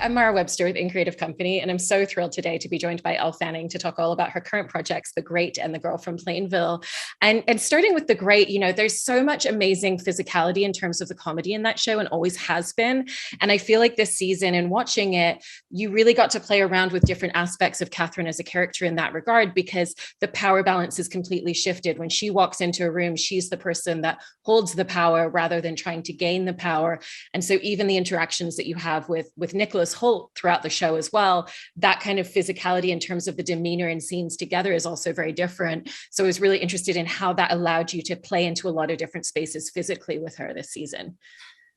I'm Mara Webster with In Creative Company, and I'm so thrilled today to be joined by Elle Fanning to talk all about her current projects, The Great and The Girl from Plainville. And starting with The Great, there's so much amazing physicality in terms of the comedy in that show and always has been. And I feel like this season and watching it, you really got to play around with different aspects of Catherine as a character in that regard, because the power balance is completely shifted. When she walks into a room, she's the person that holds the power rather than trying to gain the power. And so even the interactions that you have with Nicholas Hoult throughout the show as well, that kind of physicality in terms of the demeanor and scenes together is also very different. So I was really interested in how that allowed you to play into a lot of different spaces physically with her this season.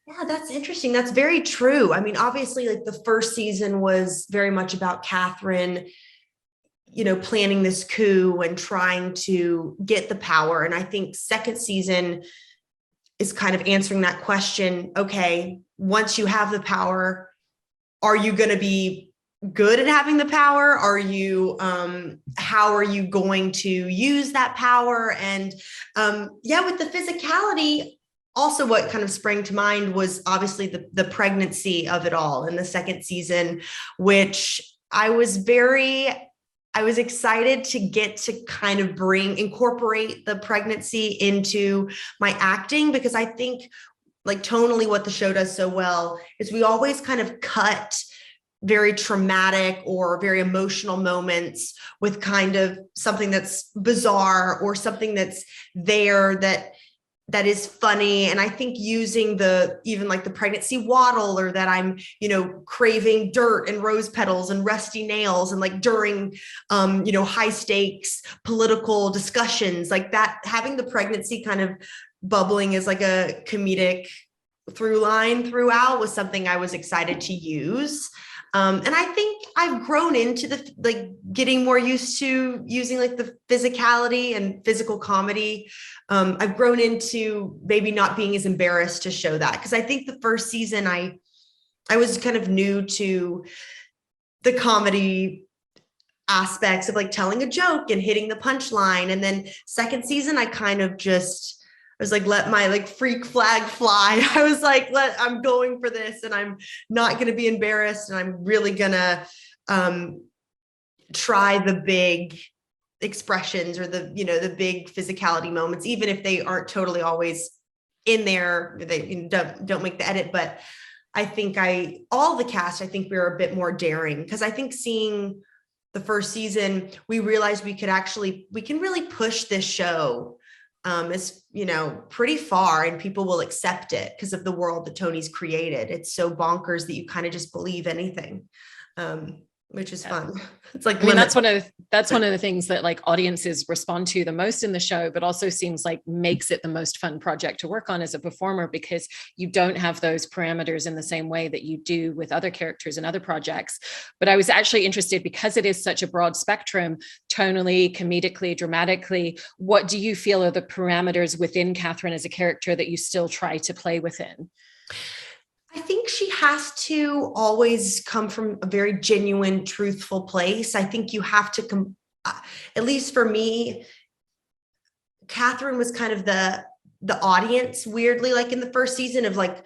Yeah, that's interesting. That's very true. I mean, obviously, like the first season was very much about Catherine, planning this coup and trying to get the power. And I think second season is kind of answering that question. Okay, once you have the power, are you going to be good at having the power? Are you, how are you going to use that power? And with the physicality, also what kind of sprang to mind was obviously the pregnancy of it all in the second season, which I was excited to get to kind of incorporate the pregnancy into my acting, because I think like tonally what the show does so well is we always kind of cut very traumatic or very emotional moments with kind of something that's bizarre or something that's there that is funny. And I think using even like the pregnancy waddle, or that I'm, craving dirt and rose petals and rusty nails, and like during, high stakes political discussions like that, having the pregnancy kind of bubbling as like a comedic through line throughout was something I was excited to use. And I think I've grown into getting more used to using like the physicality and physical comedy. I've grown into maybe not being as embarrassed to show that, because I think the first season I was kind of new to the comedy aspects of like telling a joke and hitting the punchline. And then second season, I was like, let my like freak flag fly. I was like, I'm going for this, and I'm not going to be embarrassed. And I'm really going to try the big expressions or the big physicality moments, even if they aren't totally always in there. They don't make the edit. But I think all the cast, I think we were a bit more daring, because I think seeing the first season, we realized we can really push this show is pretty far, and people will accept it because of the world that Tony's created. It's so bonkers that you kind of just believe anything, which is fun. It's like, that's one of the things that like audiences respond to the most in the show, but also seems like makes it the most fun project to work on as a performer, because you don't have those parameters in the same way that you do with other characters and other projects. But I was actually interested, because it is such a broad spectrum, tonally, comedically, dramatically, what do you feel are the parameters within Catherine as a character that you still try to play within? I think she has to always come from a very genuine, truthful place. I think you have to, at least for me, Catherine was kind of the audience, weirdly, like in the first season, of like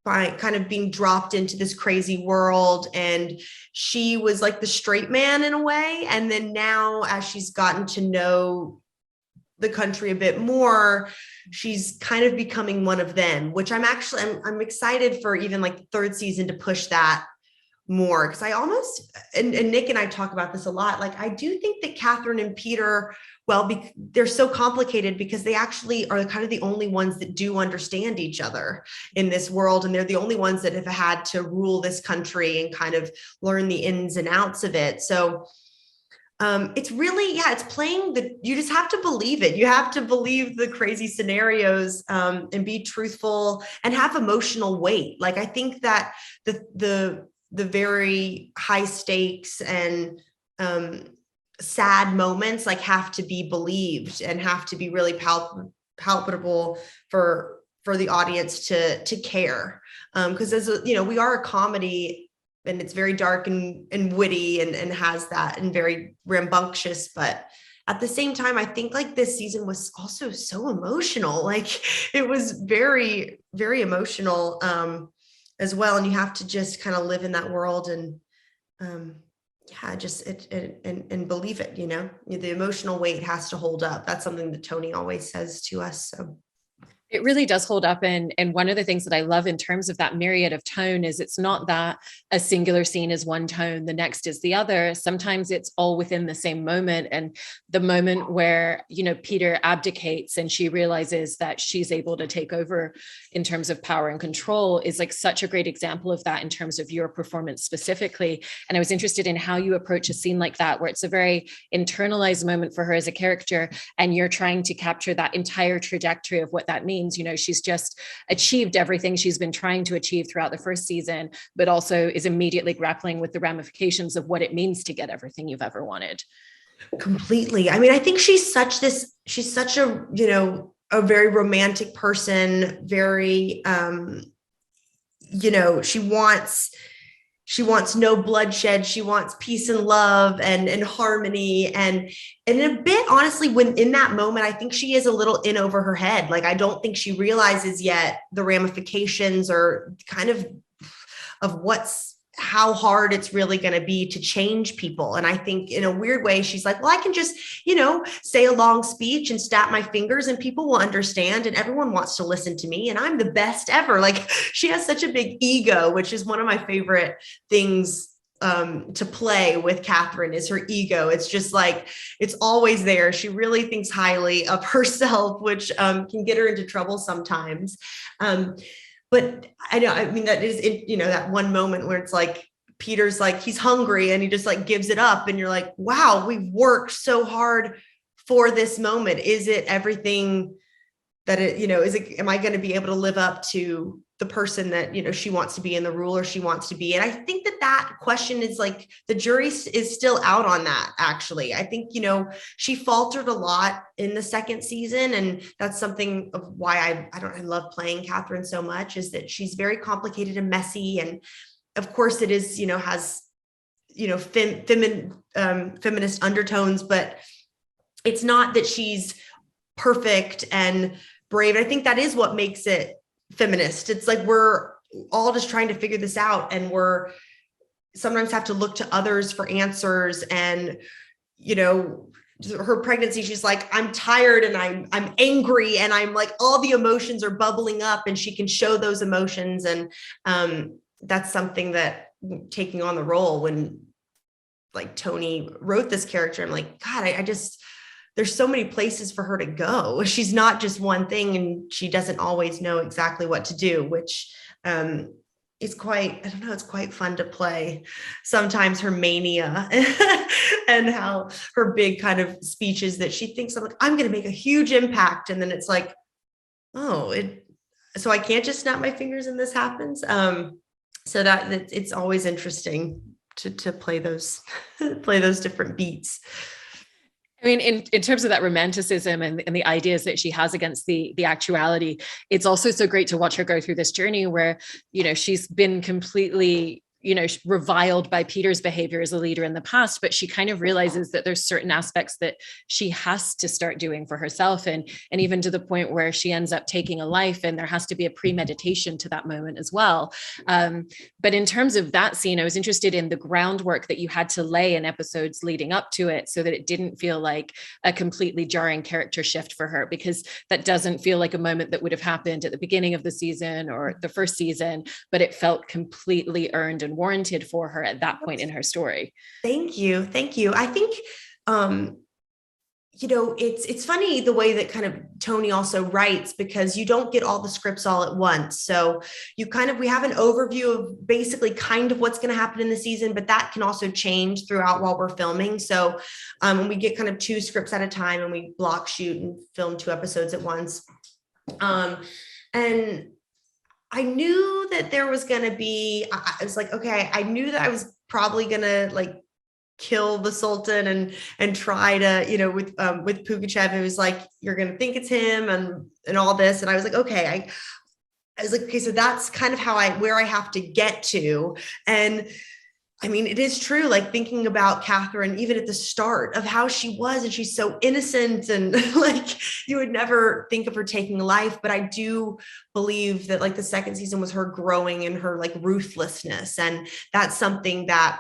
by kind of being dropped into this crazy world. And she was like the straight man in a way. And then now, as she's gotten to know the country a bit more, she's kind of becoming one of them, which I'm excited for even like the third season to push that more. Because I almost, and Nick and I talk about this a lot, like I do think that Catherine and Peter, they're so complicated because they actually are kind of the only ones that do understand each other in this world. And they're the only ones that have had to rule this country and kind of learn the ins and outs of it. So it's really, it's playing you just have to believe it. You have to believe the crazy scenarios, and be truthful and have emotional weight. Like, I think that the very high stakes and, sad moments like have to be believed and have to be really palpable for the audience to care. Because we are a comedy, and it's very dark and witty and has that, and very rambunctious. But at the same time, I think like this season was also so emotional. Like it was very, very emotional. as well. And you have to just kind of live in that world and, just and believe it, the emotional weight has to hold up. That's something that Tony always says to us. So. It really does hold up. And one of the things that I love in terms of that myriad of tone is it's not that a singular scene is one tone, the next is the other. Sometimes it's all within the same moment. And the moment where, Peter abdicates and she realizes that she's able to take over in terms of power and control is like such a great example of that in terms of your performance specifically. And I was interested in how you approach a scene like that, where it's a very internalized moment for her as a character, and you're trying to capture that entire trajectory of what that means. She's just achieved everything she's been trying to achieve throughout the first season, but also is immediately grappling with the ramifications of what it means to get everything you've ever wanted. Completely. I mean, I think she's such a, a very romantic person, very, she wants no bloodshed. She wants peace and love and harmony. And a bit, honestly, when in that moment, I think she is a little in over her head. Like, I don't think she realizes yet the ramifications or kind of how hard it's really going to be to change people. And I think in a weird way, she's like, well, I can just, say a long speech and snap my fingers and people will understand and everyone wants to listen to me and I'm the best ever. Like, she has such a big ego, which is one of my favorite things to play with Catherine, is her ego. It's just like, it's always there. She really thinks highly of herself, which can get her into trouble sometimes. But that is, that one moment where it's like, Peter's like, he's hungry and he just like gives it up. And you're like, wow, we've worked so hard for this moment. Is it everything that am I going to be able to live up to the person that, she wants to be and the ruler she wants to be? And I think that question is like, the jury is still out on that. Actually, I think, she faltered a lot in the second season. And that's something of why I love playing Catherine so much, is that she's very complicated and messy. And of course it is, has, feminist undertones, but it's not that she's perfect and brave. I think that is what makes it feminist. It's like, we're all just trying to figure this out. And we're sometimes have to look to others for answers. And, her pregnancy, she's like, I'm tired and I'm angry. And I'm like, all the emotions are bubbling up and she can show those emotions. And that's something that, taking on the role, when like Tony wrote this character, I'm like, God, I just, there's so many places for her to go. She's not just one thing and she doesn't always know exactly what to do, which is quite, it's quite fun to play. Sometimes her mania and how her big kind of speeches that she thinks, I'm going to make a huge impact. And then it's like, so I can't just snap my fingers and this happens. So that it's always interesting to play those different beats. I mean, in terms of that romanticism and the ideas that she has against the actuality, it's also so great to watch her go through this journey where, she's been completely, reviled by Peter's behavior as a leader in the past, but she kind of realizes that there's certain aspects that she has to start doing for herself. And even to the point where she ends up taking a life, and there has to be a premeditation to that moment as well. But in terms of that scene, I was interested in the groundwork that you had to lay in episodes leading up to it so that it didn't feel like a completely jarring character shift for her, because that doesn't feel like a moment that would have happened at the beginning of the season or the first season, but it felt completely earned and warranted for her at that point in her story. Thank you. I think, it's funny the way that kind of Tony also writes, because you don't get all the scripts all at once. So we have an overview of basically kind of what's going to happen in the season, but that can also change throughout while we're filming. So when we get kind of 2 scripts at a time and we block shoot and film 2 episodes at once. And I knew that there was going to be, I was like, okay, I knew that I was probably going to like kill the Sultan and try to, with Pugachev, it was like, you're going to think it's him and all this. And I was like, okay, I was like, okay, so that's kind of where I have to get to. And I mean, it is true, like thinking about Catherine, even at the start of how she was, and she's so innocent and like you would never think of her taking life. But I do believe that like the second season was her growing in her like ruthlessness. And that's something that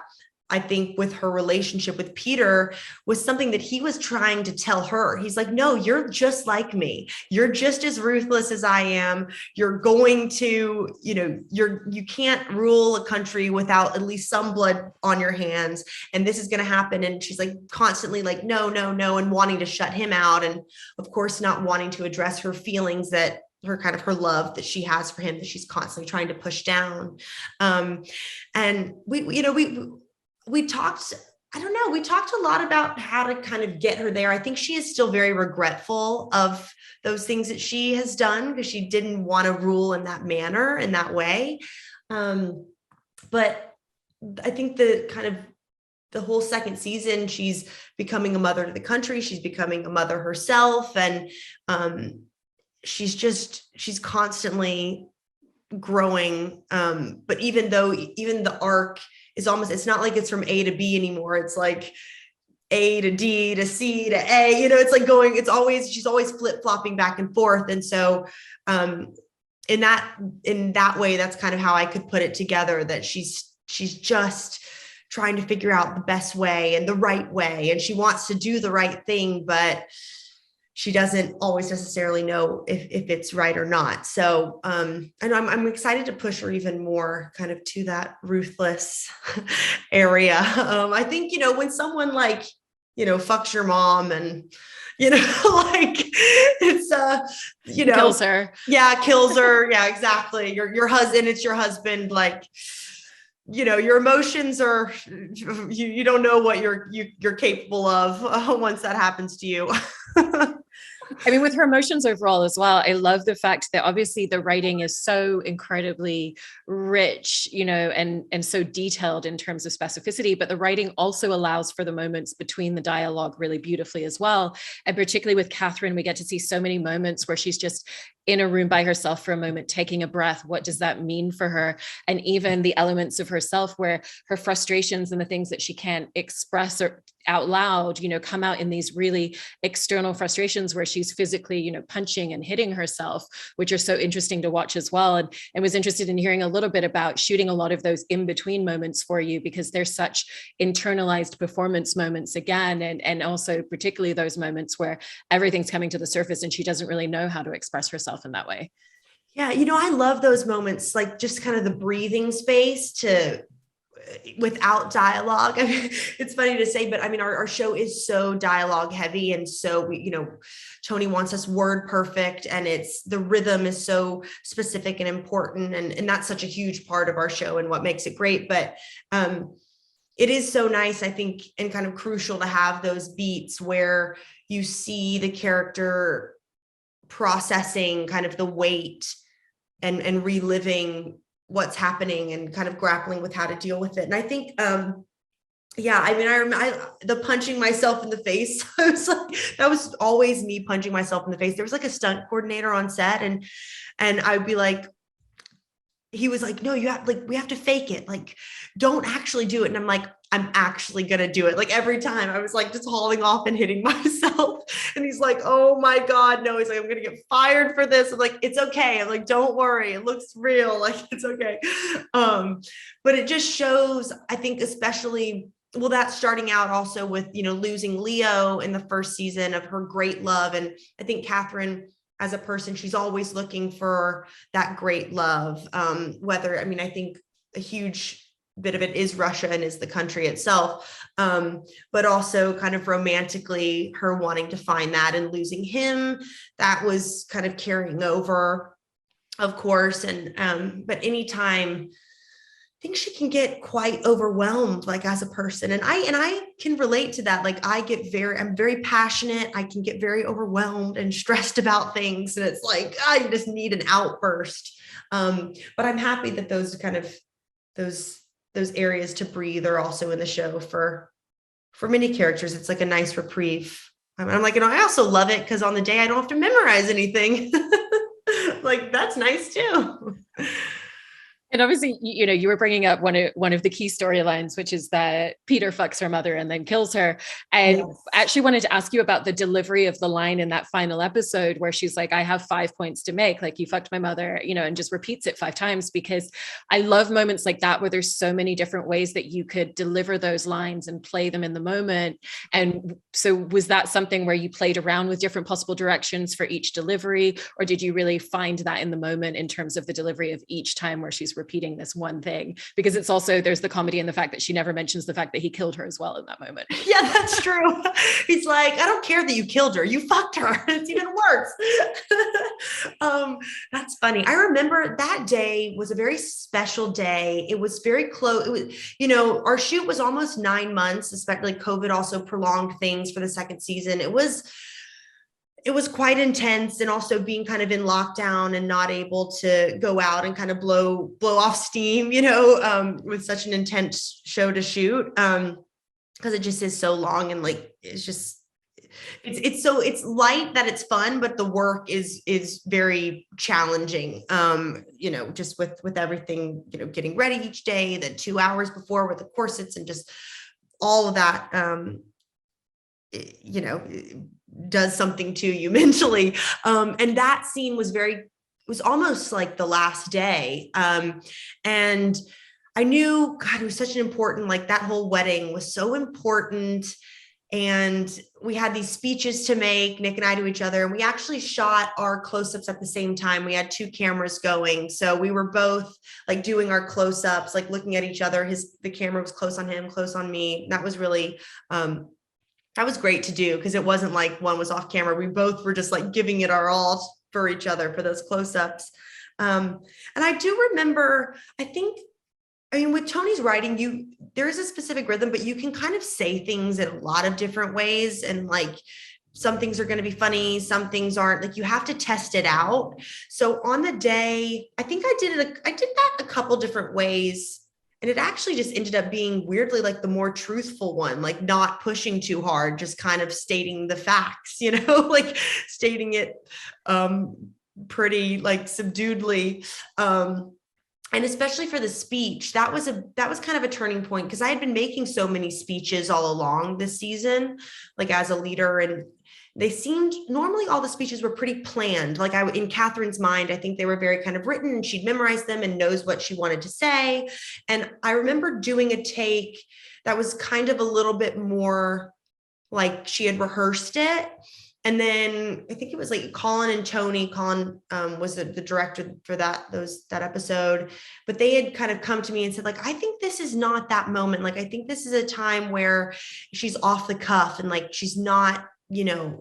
I think with her relationship with Peter was something that he was trying to tell her. He's like, no, you're just like me. You're just as ruthless as I am. You're going to, you can't rule a country without at least some blood on your hands. And this is going to happen. And she's like constantly like, no, no, no. And wanting to shut him out. And of course, not wanting to address her feelings that her love that she has for him, that she's constantly trying to push down. And we talked, I don't know, we talked a lot about how to kind of get her there. I think she is still very regretful of those things that she has done because she didn't want to rule in that manner, in that way. But I think the whole second season, she's becoming a mother to the country. She's becoming a mother herself. And she's constantly growing. But even the arc is almost, it's not like it's from A to B anymore. It's like A to D to C to A, it's like she's always flip-flopping back and forth. And so in that way, that's kind of how I could put it together, that she's just trying to figure out the best way and the right way. And she wants to do the right thing, but she doesn't always necessarily know if it's right or not. So and I'm excited to push her even more kind of to that ruthless area. I think, when someone like, fucks your mom and, like it's, kills her. Yeah, kills her. Yeah, exactly. Your husband, it's your husband, like, your emotions are, you don't know what you're capable of once that happens to you. I mean, with her emotions overall as well, I love the fact that obviously the writing is so incredibly rich, and so detailed in terms of specificity, but the writing also allows for the moments between the dialogue really beautifully as well. And particularly with Catherine, we get to see so many moments where she's just in a room by herself for a moment, taking a breath. What does that mean for her? And even the elements of herself where her frustrations and the things that she can't express or out loud, come out in these really external frustrations where she's physically, punching and hitting herself, which are so interesting to watch as well. And was interested in hearing a little bit about shooting a lot of those in-between moments for you, because they're such internalized performance moments again. And also particularly those moments where everything's coming to the surface and she doesn't really know how to express herself in that way. Yeah. I love those moments, like just kind of the breathing space without dialogue. I mean, it's funny to say, but I mean, our show is so dialogue heavy. And so Tony wants us word perfect, and the rhythm is so specific and important. And that's such a huge part of our show and what makes it great. But it is so nice, I think, and kind of crucial to have those beats where you see the character processing kind of the weight and reliving what's happening and kind of grappling with how to deal with it. And I think, yeah, I mean, I remember the punching myself in the face. I was like, that was always me punching myself in the face. There was like a stunt coordinator on set, and I'd be like, he was like, no, we have to fake it. Like, don't actually do it. And I'm like, I'm actually going to do it. Like every time I was like just hauling off and hitting myself. And he's like, oh my God, no. He's like, I'm going to get fired for this. I'm like, it's okay. I'm like, don't worry. It looks real. Like, it's okay. But it just shows, I think, especially, well, that's starting out also with, losing Leo in the first season of her great love. And I think Catherine, as a person, she's always looking for that great love. I think a huge bit of it is Russia and is the country itself. But also kind of romantically, her wanting to find that and losing him, that was kind of carrying over, of course. And, but anytime, I think she can get quite overwhelmed, like as a person. And I can relate to that. Like I'm very passionate. I can get very overwhelmed and stressed about things. And it's like, I just need an outburst. But I'm happy that those kind of, those areas to breathe are also in the show for many characters. It's like a nice reprieve. I'm like, I also love it because on the day I don't have to memorize anything. Like, that's nice too. And obviously, you were bringing up one of the key storylines, which is that Peter fucks her mother and then kills her. And Yes. I actually wanted to ask you about the delivery of the line in that final episode where she's like, I have 5 points to make, like you fucked my mother, and just repeats it 5 times, because I love moments like that where there's so many different ways that you could deliver those lines and play them in the moment. And so was that something where you played around with different possible directions for each delivery, or did you really find that in the moment in terms of the delivery of each time where she's repeating this one thing? Because it's also, there's the comedy in the fact that she never mentions the fact that he killed her as well in that moment. Yeah, that's true. He's like, I don't care that you killed her. You fucked her. It's even worse. That's funny. I remember that day was a very special day. It was very close. It was, our shoot was almost 9 months, especially COVID also prolonged things for the second season. It was quite intense, and also being kind of in lockdown and not able to go out and kind of blow off steam, with such an intense show to shoot. Because it just is so long, and like it's light that it's fun, but the work is very challenging. Just with everything, getting ready each day, the 2 hours before with the corsets and just all of that. It does something to you mentally. And that scene was it was almost like the last day. And I knew, God, it was such an important, like that whole wedding was so important. And we had these speeches to make, Nick and I, to each other. And we actually shot our close-ups at the same time. We had 2 cameras going. So we were both like doing our close-ups, like looking at each other. The camera was close on him, close on me. That was really, that was great to do, because it wasn't like one was off camera. We both were just like giving it our all for each other for those close-ups. And I do remember, with Tony's writing, there is a specific rhythm, but you can kind of say things in a lot of different ways. And like, some things are going to be funny, some things aren't. Like, you have to test it out. So on the day, I think I did that a couple different ways. And it actually just ended up being weirdly like the more truthful one, like not pushing too hard, just kind of stating the facts, like stating it pretty like subduedly. And especially for the speech, that was kind of a turning point, because I had been making so many speeches all along this season, like as a leader, and they seemed, normally all the speeches were pretty planned. Like in Catherine's mind, I think they were very kind of written, and she'd memorized them and knows what she wanted to say. And I remember doing a take that was kind of a little bit more like she had rehearsed it. And then I think it was like Colin and Tony. Colin was the director for that episode, but they had kind of come to me and said, like, I think this is not that moment. Like, I think this is a time where she's off the cuff, and like, she's not,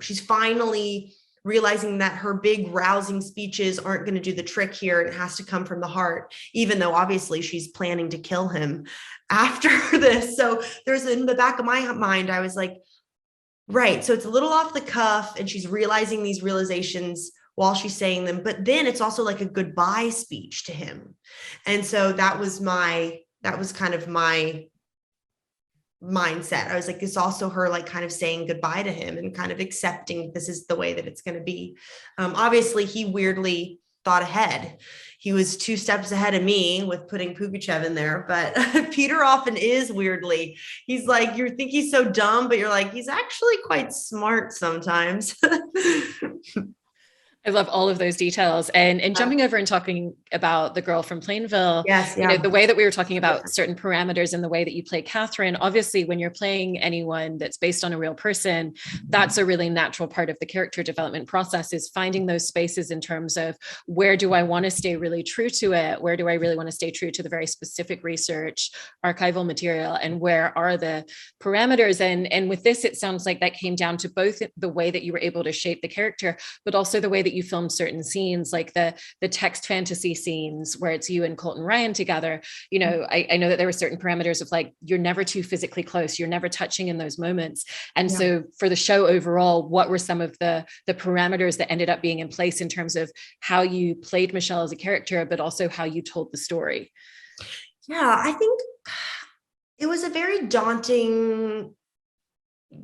she's finally realizing that her big rousing speeches aren't going to do the trick here. And it has to come from the heart, even though obviously she's planning to kill him after this. So there's, in the back of my mind, I was like, right. So it's a little off the cuff, and she's realizing these realizations while she's saying them, but then it's also like a goodbye speech to him. And so that was kind of my mindset. I was like, it's also her like kind of saying goodbye to him and kind of accepting this is the way that it's going to be. Obviously he weirdly thought ahead. He was 2 steps ahead of me with putting Pugachev in there, but Peter often is weirdly. He's like, you think he's so dumb, but you're like, he's actually quite smart sometimes. I love all of those details. And jumping over and talking about the girl from Plainville, yes, yeah. The way that we were talking about certain parameters and the way that you play Catherine, obviously when you're playing anyone that's based on a real person, that's a really natural part of the character development process, is finding those spaces in terms of where do I want to stay really true to it? Where do I really want to stay true to the very specific research, archival material, and where are the parameters? And with this, it sounds like that came down to both the way that you were able to shape the character, but also the way that you film certain scenes, like the text fantasy scenes where it's you and Colton Ryan together. I know that there were certain parameters of like, you're never too physically close, you're never touching in those moments. And so for the show overall, what were some of the parameters that ended up being in place in terms of how you played Michelle as a character, but also how you told the story? Yeah, I think it was a very daunting,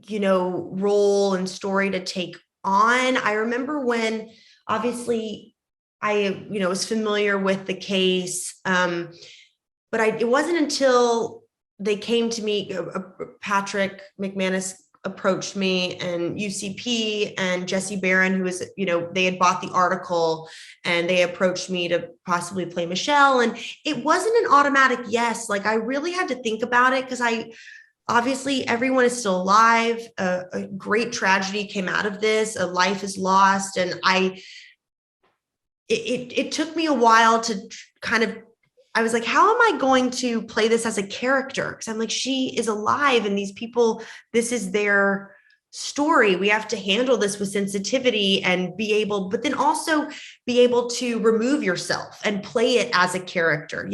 role and story to take on. I remember when, obviously, was familiar with the case. But it wasn't until they came to me, Patrick McManus approached me, and UCP and Jesse Barron, who was, they had bought the article, and they approached me to possibly play Michelle. And it wasn't an automatic yes. Like, I really had to think about it, because obviously everyone is still alive. A great tragedy came out of this. A life is lost. And it took me a while to I was like, how am I going to play this as a character? Because I'm like, she is alive, and these people, this is their story. We have to handle this with sensitivity and but then also be able to remove yourself and play it as a character,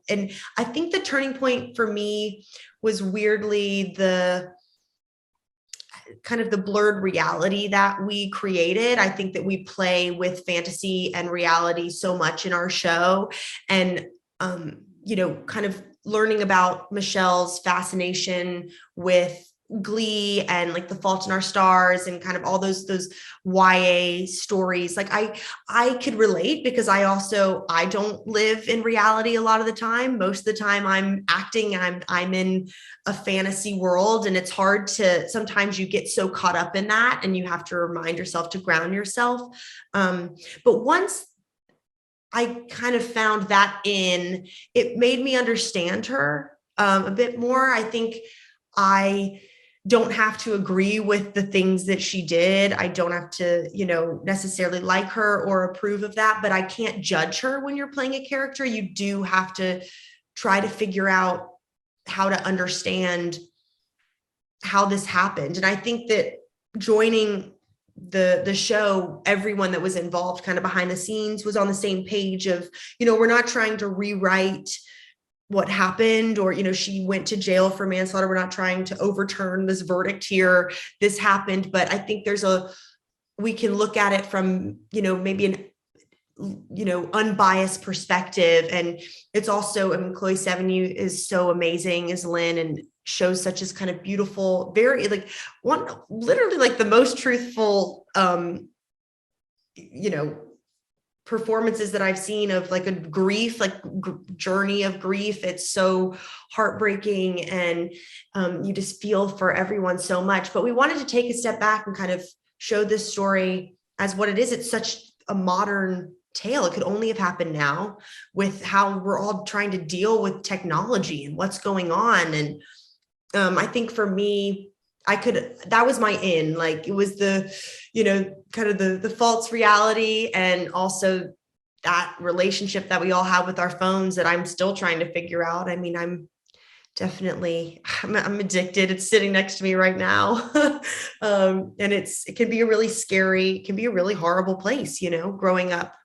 And I think the turning point for me was weirdly the kind of the blurred reality that we created. I think that we play with fantasy and reality so much in our show. And kind of learning about Michelle's fascination with Glee and like The Fault in Our Stars and kind of all those YA stories. Like I could relate, because I don't live in reality a lot of the time. Most of the time I'm acting, I'm in a fantasy world, and it's hard sometimes you get so caught up in that, and you have to remind yourself to ground yourself. But once I kind of found that it made me understand her a bit more. I think I don't have to agree with the things that she did. I don't have to, necessarily like her or approve of that, but I can't judge her when you're playing a character. You do have to try to figure out how to understand how this happened. And I think that joining the show, everyone that was involved kind of behind the scenes was on the same page of, we're not trying to rewrite what happened, or, she went to jail for manslaughter. We're not trying to overturn this verdict here. This happened. But I think we can look at it from, maybe an unbiased perspective. And it's also, Chloe Sevigny is so amazing as Lynn, and shows such as kind of beautiful, very literally like the most truthful, performances that I've seen of like a grief, journey of grief. It's so heartbreaking, and you just feel for everyone so much. But we wanted to take a step back and kind of show this story as what it is. It's such a modern tale. It could only have happened now, with how we're all trying to deal with technology and what's going on. And I think for me, that was my in, like, it was the, kind of the false reality, and also that relationship that we all have with our phones that I'm still trying to figure out. I mean, I'm addicted. It's sitting next to me right now. And it can be a really scary, it can be a really horrible place, growing up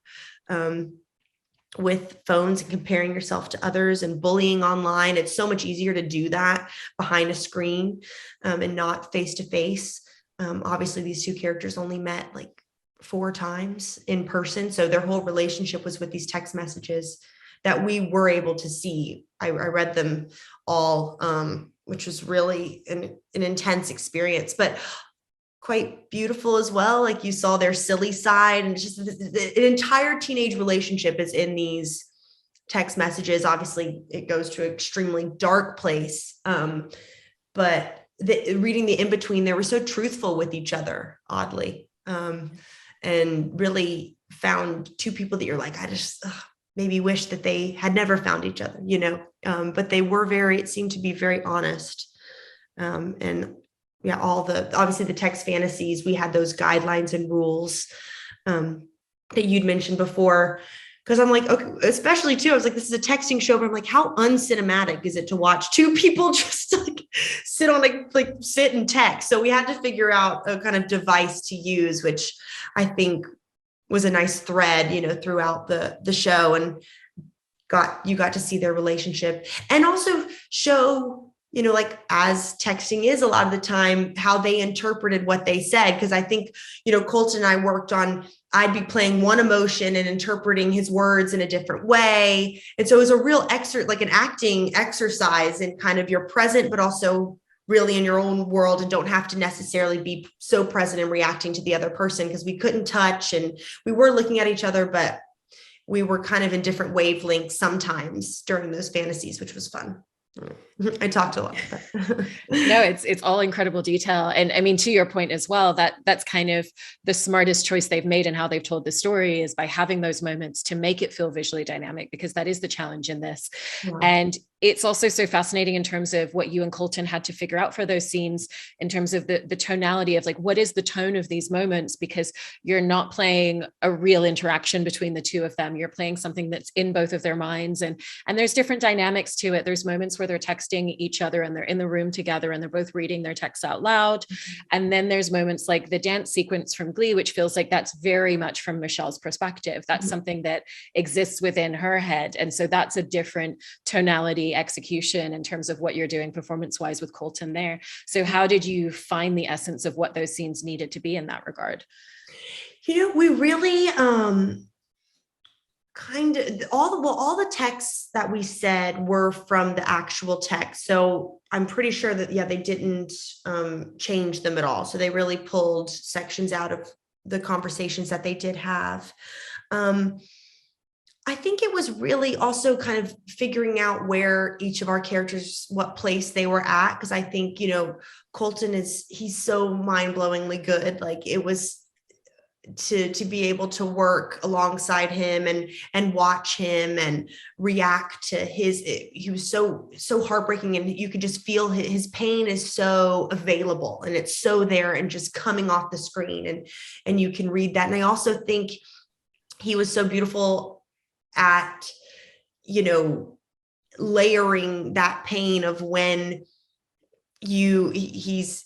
with phones and comparing yourself to others and bullying online. It's so much easier to do that behind a screen, and not face to face. Obviously, these two characters only met like 4 times in person. So their whole relationship was with these text messages that we were able to see. I read them all, which was really an intense experience, but quite beautiful as well. Like, you saw their silly side, and it's just an entire teenage relationship is in these text messages. Obviously, it goes to an extremely dark place. But reading the in-between, they were so truthful with each other, oddly, and really found 2 people that you're like, I just maybe wish that they had never found each other, but they were it seemed to be very honest. And yeah, obviously the text fantasies, we had those guidelines and rules that you'd mentioned before. Because I'm like, okay, especially too, I was like, this is a texting show, but I'm like, how uncinematic is it to watch 2 people just like sit and text? So we had to figure out a kind of device to use, which I think was a nice thread, throughout the show, and you got to see their relationship, and also show, like, as texting is a lot of the time, how they interpreted what they said. Because I think, Colton and I worked on, I'd be playing one emotion and interpreting his words in a different way. And so it was a real like an acting exercise in kind of your present, but also really in your own world, and don't have to necessarily be so present and reacting to the other person, because we couldn't touch, and we were looking at each other, but we were kind of in different wavelengths sometimes during those fantasies, which was fun. I talked a lot. No, it's all incredible detail. And I mean, to your point as well, that's kind of the smartest choice they've made in how they've told the story, is by having those moments to make it feel visually dynamic, because that is the challenge in this. Yeah. And it's also so fascinating in terms of what you and Colton had to figure out for those scenes, in terms of the tonality of like, what is the tone of these moments? Because you're not playing a real interaction between the two of them. You're playing something that's in both of their minds. And there's different dynamics to it. There's moments where they're texting each other and they're in the room together and they're both reading their texts out loud. And then there's moments like the dance sequence from Glee, which feels like that's very much from Michelle's perspective. That's something that exists within her head. And so that's a different tonality execution in terms of what you're doing performance-wise with Colton there. So how did you find the essence of what those scenes needed to be in that regard? We really kind of all the texts that we said were from the actual text. So I'm pretty sure that, they didn't change them at all. So they really pulled sections out of the conversations that they did have. I think it was really also kind of figuring out where each of our characters, what place they were at. Because I think, Colton he's so mind-blowingly good. Like, it was to be able to work alongside him and watch him and react to he was so heartbreaking, and you could just feel his pain is so available and it's so there and just coming off the screen, and you can read that. And I also think he was so beautiful at, layering that pain of when he's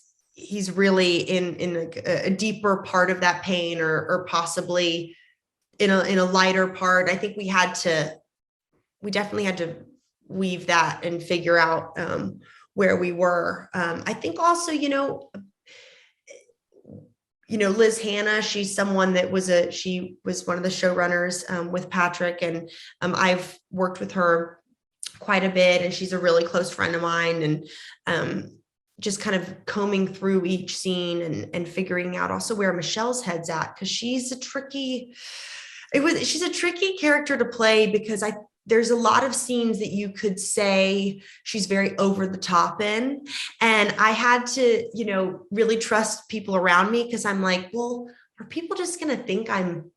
really in a deeper part of that pain, or possibly in a lighter part. I think we definitely had to weave that and figure out where we were. I think also, Liz Hannah, she's someone that she was one of the showrunners with Patrick, and I've worked with her quite a bit, and she's a really close friend of mine, and just kind of combing through each scene and figuring out also where Michelle's head's at, because she's a tricky character to play, because there's a lot of scenes that you could say she's very over the top in. And I had to, really trust people around me, because I'm like, well, are people just going to think I'm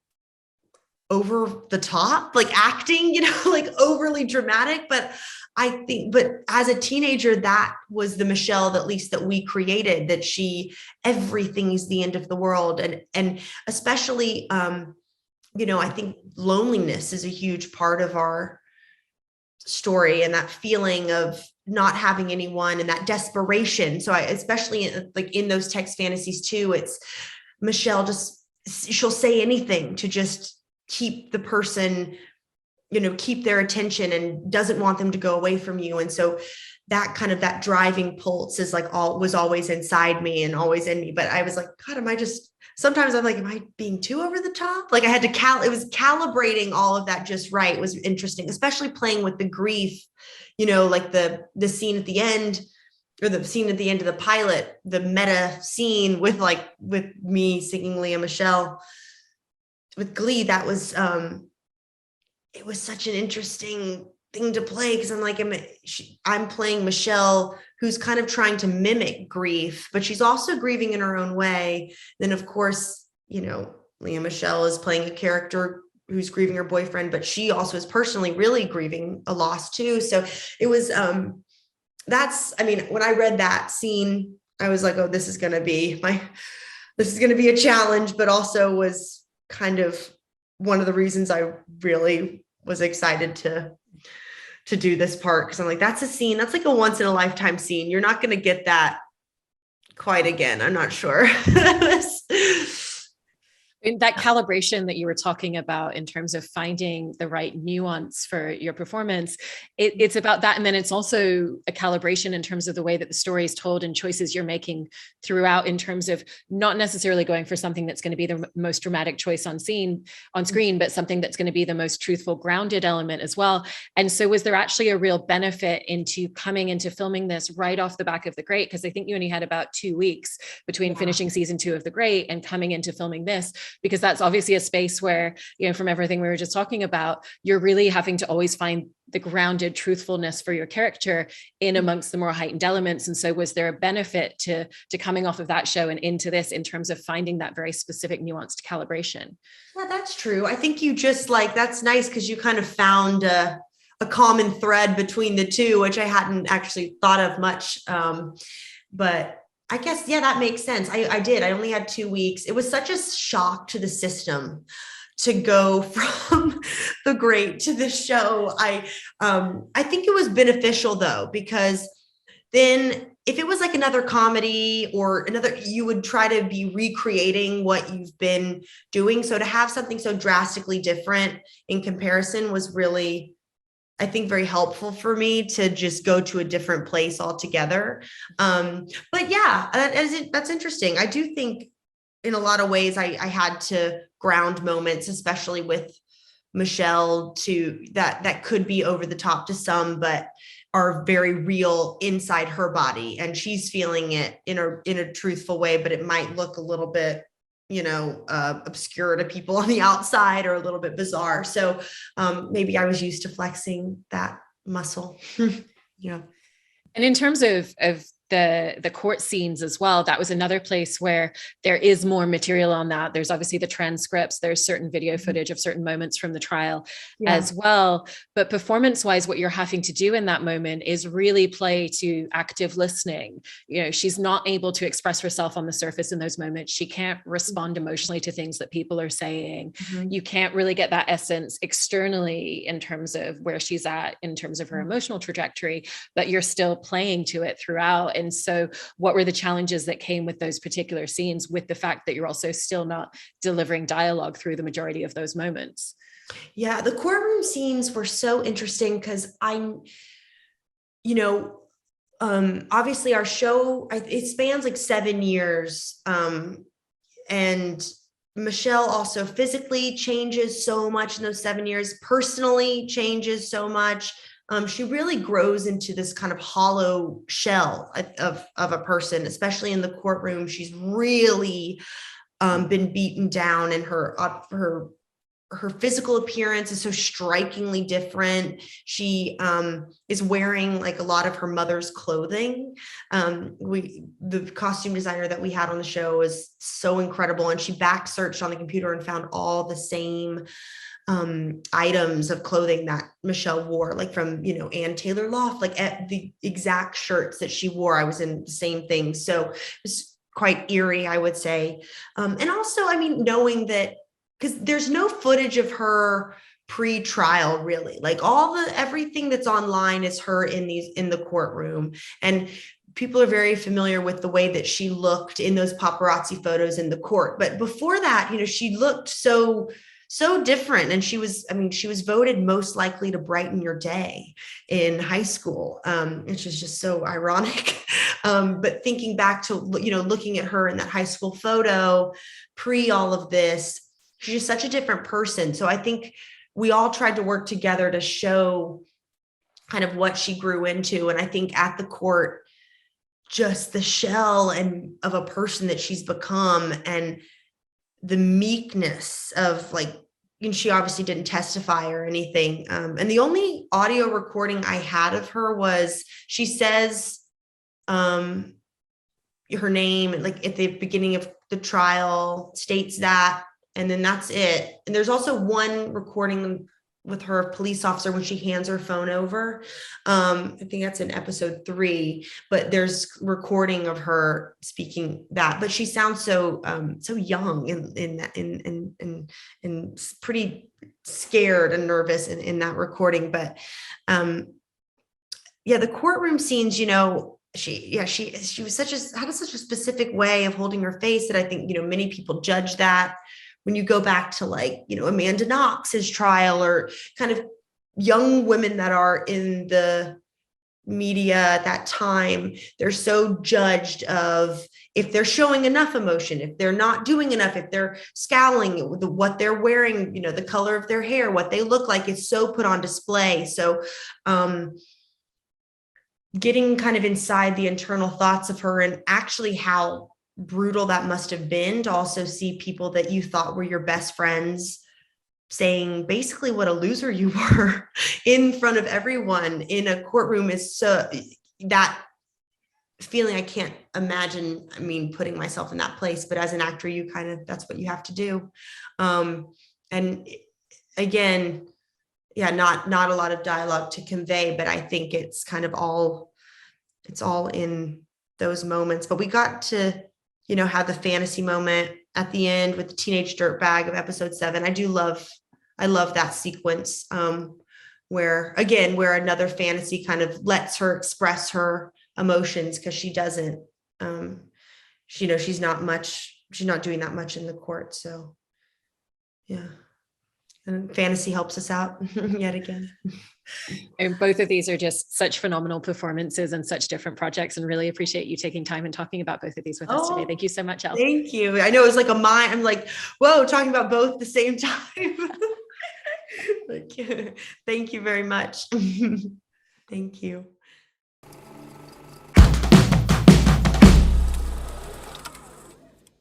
over the top, like acting, like overly dramatic? But as a teenager, that was the Michelle, at least that we created, that everything is the end of the world. And especially, I think loneliness is a huge part of our story, and that feeling of not having anyone and that desperation. So especially like in those text fantasies too, it's Michelle she'll say anything to just keep the person, keep their attention, and doesn't want them to go away from you. And so that driving pulse is was always inside me and always in me. But I was like, God, sometimes I'm like, am I being too over the top? Like, I had to it was calibrating all of that just right. It was interesting, especially playing with the grief, like the scene at the end, or the scene at the end of the pilot, the meta scene with me singing Leah Michelle with Glee. That was, it was such an interesting thing to play, because I'm like, I'm playing Michelle, who's kind of trying to mimic grief, but she's also grieving in her own way. Then of course, Leah Michelle is playing a character who's grieving her boyfriend, but she also is personally really grieving a loss too. So it was, when I read that scene, I was like, oh, this is going to be a challenge, but also was kind of one of the reasons I really was excited to do this part. Cause I'm like, that's a scene, that's like a once in a lifetime scene. You're not going to get that quite again. I'm not sure. In that calibration that you were talking about in terms of finding the right nuance for your performance, it's about that. And then it's also a calibration in terms of the way that the story is told and choices you're making throughout, in terms of not necessarily going for something that's going to be the most dramatic choice on screen, but something that's going to be the most truthful, grounded element as well. And so was there actually a real benefit into coming into filming this right off the back of The Great? Because I think you only had about 2 weeks between finishing season 2 of The Great and coming into filming this. because that's obviously a space where, you know, from everything we were just talking about, you're really having to always find the grounded truthfulness for your character in amongst the more heightened elements. And so was there a benefit to coming off of that show and into this in terms of finding that very specific nuanced calibration? Yeah, that's true. I think you just like, that's nice because you kind of found a common thread between the two, which I hadn't actually thought of much. But I guess, yeah, that makes sense. I did. I only had 2 weeks. It was such a shock to the system to go from the great to the show. I think it was beneficial though, because then if it was like another comedy or another, you would try to be recreating what you've been doing. So to have something so drastically different in comparison was really, I think, very helpful for me to just go to a different place altogether. But yeah, that's interesting. I do think in a lot of ways I had to ground moments, especially with Michelle, to that could be over the top to some, but are very real inside her body, and she's feeling it in a truthful way, but it might look a little bit, you know, obscure to people on the outside or a little bit bizarre. So maybe I was used to flexing that muscle. Yeah. And in terms of the court scenes as well, that was another place where there is more material on that. There's obviously the transcripts, there's certain video footage of certain moments from the trial as well. But performance-wise, what you're having to do in that moment is really play to active listening. You know, she's not able to express herself on the surface in those moments. She can't respond emotionally to things that people are saying. You can't really get that essence externally in terms of where she's at, in terms of her emotional trajectory, but you're still playing to it throughout. And so what were the challenges that came with those particular scenes, with the fact that you're also still not delivering dialogue through the majority of those moments? Yeah, the courtroom scenes were so interesting because obviously our show, it spans like 7 years. And Michelle also physically changes so much in those 7 years, personally changes so much. She really grows into this kind of hollow shell of a person, especially in the courtroom. She's really been beaten down, and her physical appearance is so strikingly different. She is wearing like a lot of her mother's clothing. The costume designer that we had on the show is so incredible, and she back searched on the computer and found all the same items of clothing that Michelle wore, like from, you know, Ann Taylor Loft, like at the exact shirts that she wore. I was in the same thing. So it's quite eerie, I would say. And also, I mean, knowing that, because there's no footage of her pre-trial really, like everything that's online is her in the courtroom. And people are very familiar with the way that she looked in those paparazzi photos in the court. But before that, you know, she looked so different. And she was voted most likely to brighten your day in high school, which is just so ironic. But thinking back to, you know, looking at her in that high school photo, pre all of this, she's just such a different person. So I think we all tried to work together to show kind of what she grew into. And I think at the court, just the shell of a person that she's become, and the meekness of, like, and she obviously didn't testify or anything. And the only audio recording I had of her was she says her name, like at the beginning of the trial, states that, and then that's it. And there's also one recording with her police officer when she hands her phone over. I think that's in episode 3, but there's recording of her speaking that, but she sounds so young and pretty scared and nervous in that recording. But the courtroom scenes, you know, she was had such a specific way of holding her face that I think, you know, many people judge that. When you go back to, like, you know, Amanda Knox's trial, or kind of young women that are in the media at that time, they're so judged of if they're showing enough emotion, if they're not doing enough, if they're scowling, what they're wearing, you know, the color of their hair, what they look like, is so put on display. So getting kind of inside the internal thoughts of her, and actually how brutal that must have been to also see people that you thought were your best friends saying basically what a loser you were in front of everyone in a courtroom is so that feeling I can't imagine. I mean, putting myself in that place, but as an actor, you kind of, that's what you have to do. And again, yeah, not a lot of dialogue to convey, but I think it's kind of all, it's all in those moments. But we got to, you know, have the fantasy moment at the end with the teenage dirtbag of episode 7. I love that sequence, where another fantasy kind of lets her express her emotions, because she doesn't, you know, she's not doing that much in the court. So yeah. And fantasy helps us out yet again. And both of these are just such phenomenal performances and such different projects, and really appreciate you taking time and talking about both of these with us today. Thank you so much, Elle. Thank you. I know it was like I'm like, whoa, talking about both at the same time. Thank you very much. Thank you.